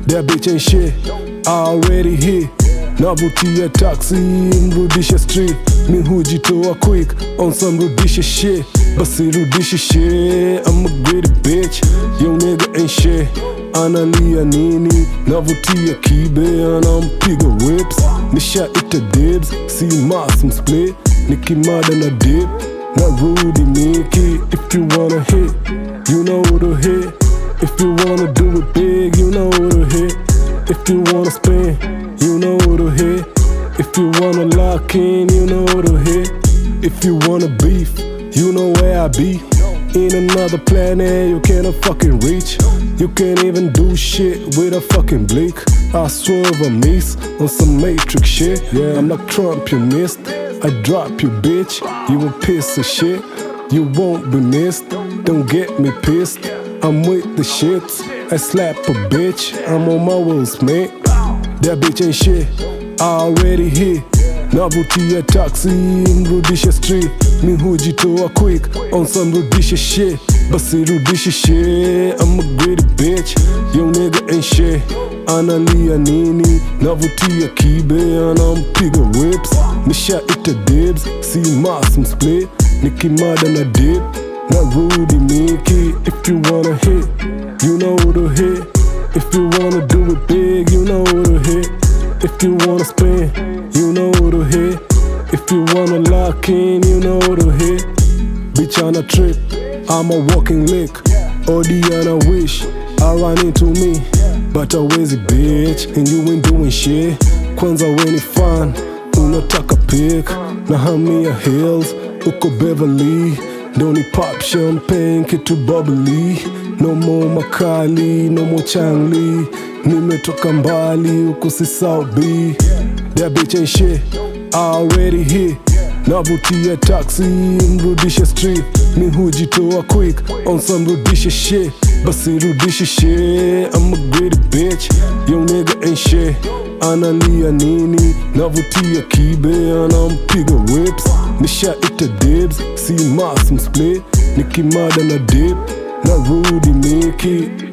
That bitch ain't shit, I already hit. Navutia taxi, mrudisha street. Mi hujitoa quick, on some rudisha shit. Basi rudisha shit, I'm a greedy bitch. Yo nigga ain't shit, analia nini. Navutia kibe, anampiga whips. Nisha ita dibs, see mass split. Nikimada na dip, na Rudy Mickey. If you wanna hit, you know who to hit. If you wanna do it big, you know who to hit. If you wanna spin, you know who to hit. If you wanna lock in, you know who to hit. If you wanna beef, you know where I be. In another planet you cannot fucking reach. You can't even do shit with a fucking bleak. I swerve a miss on some Matrix shit. Yeah, I'm like Trump, you missed. I drop you, bitch. You a piece of shit. You won't be missed. Don't get me pissed. I'm with the shits. I slap a bitch. I'm on my Will Smith. That bitch ain't shit, I already hit. Navutia taxi, mrudisha street. Mi hujitoa quick, on some rudisha shit. Basi rudisha shit, I'm a greedy bitch. Yo nigga ain't shit, analia nini. Navutia kibe, anampiga whips. Nisha ita dibs, see mass split. Nikimada na dip, na Rudy Mickey. If you wanna hit, you know who to hit. If you wanna do it big, you know who to hit. If you wanna spin, you know who to hit. If you wanna lock in, you know who to hit. Bitch on a trip, I'm a walking lick. Odi and I wish I run into me. But always a bitch, and you ain't doing shit. Kwanza weni fan, unataka pick. Na hamia hills, uko Beverly. Don't pop champagne, kitu bubbly. No more Makali, no more Changli. Nimetoka mbali, uko si South B. That bitch ain't shit, I already hit. Navutia taxi, mrudisha street. Mi hujitoa quick, on some rudisha shit. Basi rudisha shit, I'm a greedy bitch. Yo nigga ain't shit, analia nini. Navutia kibe, anampiga whips. Nisha ita dibs, see mass split. Nikimada na dip, na Rudy Mickey.